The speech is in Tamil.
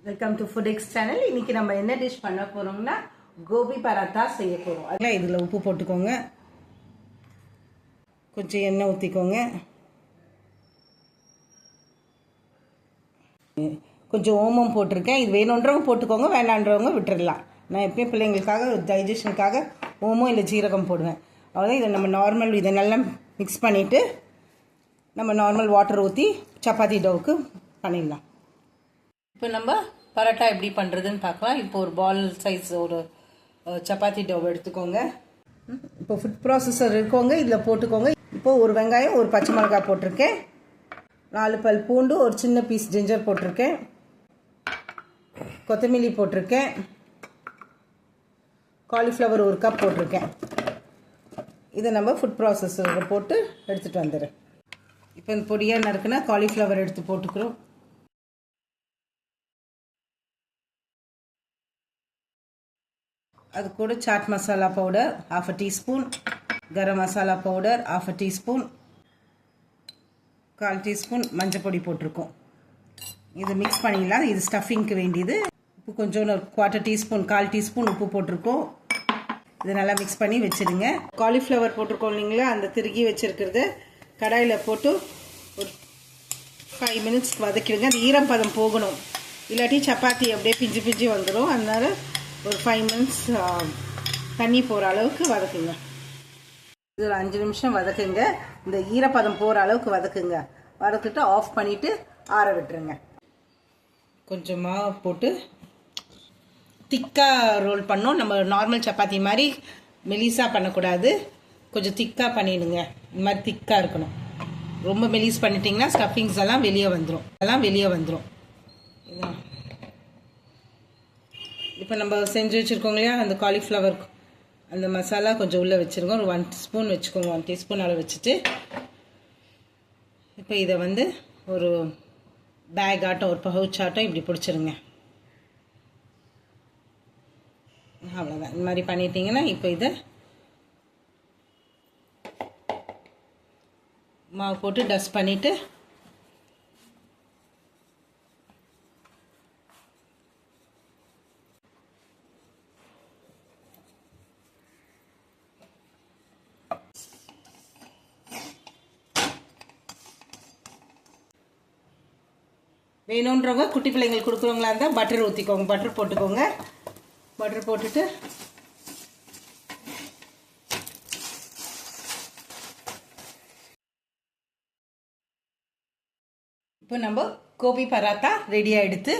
Welcome to food X channel. இன்னைக்கு நம்ம என்ன டிஷ் பண்ண போறோம்னா கோபி பராத்தா செய்ய போறோம். அதில் இதில் உப்பு போட்டுக்கோங்க, கொஞ்சம் எண்ணெய் ஊற்றிக்கோங்க, கொஞ்சம் ஓமம் போட்டிருக்கேன். இது வேணுன்றவங்க போட்டுக்கோங்க, வேண்டான்றவங்க விட்டுடலாம். நான் எப்பயும் பிள்ளைங்களுக்காக டைஜஷனுக்காக ஓமம் இல்லை ஜீரகம் போடுவேன். அவ்வளோதான். இதை நம்ம நார்மல் இதை நல்லா மிக்ஸ் பண்ணிவிட்டு நம்ம நார்மல் வாட்டர் ஊற்றி சப்பாத்தி டோவுக்கு பண்ணிடலாம். இப்போ நம்ம பரோட்டா எப்படி பண்ணுறதுன்னு பார்க்கலாம். இப்போ ஒரு பால் சைஸ் ஒரு சப்பாத்தி டோவை எடுத்துக்கோங்க. இப்போ ஃபுட் ப்ராசஸர் இருக்கோங்க, இதில் போட்டுக்கோங்க. இப்போது ஒரு வெங்காயம், ஒரு பச்சை மிளகாய் போட்டிருக்கேன், 4 பல் பூண்டு, ஒரு சின்ன பீஸ் ஜிஞ்சர் போட்டிருக்கேன், கொத்தமல்லி போட்டிருக்கேன், காலிஃப்ளவர் 1 கப் போட்டிருக்கேன். இதை நம்ம ஃபுட் ப்ராசஸரில் போட்டு எடுத்துகிட்டு வந்துடுறேன். இப்போ இந்த பொடியாக நறுக்குன்னா காலிஃப்ளவர் எடுத்து போட்டுக்கிறோம். அது கூட chat masala powder 1/2 teaspoon, garam masala powder 1/2 teaspoon, 1/4 teaspoon மஞ்சள் பொடி போட்டிருக்கோம். இது மிக்ஸ் பண்ணிடலாம். இது ஸ்டஃபிங்க்கு வேண்டியது. உப்பு கொஞ்சம் 1/4 டீஸ்பூன், 1/4 டீஸ்பூன் உப்பு போட்டிருக்கோம். இது நல்லா மிக்ஸ் பண்ணி வச்சுடுங்க. காலிஃப்ளவர் போட்டிருக்கோம் இல்லைங்களா, அந்த திருகி வச்சுருக்கிறத கடாயில் போட்டு ஒரு 5 மினிட்ஸ் வதக்கிடுங்க. அந்த ஈரம் பதம் போகணும், இல்லாட்டி சப்பாத்தி அப்படியே பிஞ்சு பிஞ்சு வந்துடும். அதனால் ஒரு 5 மினிட்ஸ் தண்ணி போகிற அளவுக்கு வதக்குங்க. இது ஒரு 5 நிமிஷம் வதக்குங்க. இந்த ஈரப்பதம் போகிற அளவுக்கு வதக்குங்க. வதக்கிட்டு ஆஃப் பண்ணிவிட்டு ஆற விட்டுருங்க. கொஞ்சம் மாவு போட்டு திக்காக ரோல் பண்ணோம். நம்ம நார்மல் சப்பாத்தி மாதிரி மெலிசாக பண்ணக்கூடாது, கொஞ்சம் திக்காக பண்ணிடுங்க. இந்த மாதிரி திக்காக இருக்கணும். ரொம்ப மெலிஸ் பண்ணிட்டீங்கன்னா ஸ்டஃபிங்ஸ் எல்லாம் வெளியே வந்துடும். இதான் இப்போ நம்ம செஞ்சு வச்சுருக்கோங்க இல்லையா, அந்த காலிஃப்ளவர் அந்த மசாலா கொஞ்சம் உள்ளே வச்சுருக்கோம். ஒரு 1 ஸ்பூன் வச்சுக்கோங்க, 1 டீஸ்பூன் அளவு வச்சுட்டு இப்போ இதை வந்து ஒரு பேக் ஆட்டம், ஒரு பவுச் ஆட்டம் இப்படி பிடிச்சிருங்க. அவ்வளோதான். இந்த மாதிரி பண்ணிட்டீங்கன்னா இப்போ இதை மாவு போட்டு டஸ்ட் பண்ணிவிட்டு வேணுன்றவங்க குட்டி பிள்ளைங்களுக்கு கொடுக்குறவங்களா இருந்தால் பட்டர் ஊற்றிக்கோங்க, பட்டர் போட்டுக்கோங்க. பட்டர் போட்டுட்டு இப்போ நம்ம கோபி பராத்தா ரெடியாக எடுத்து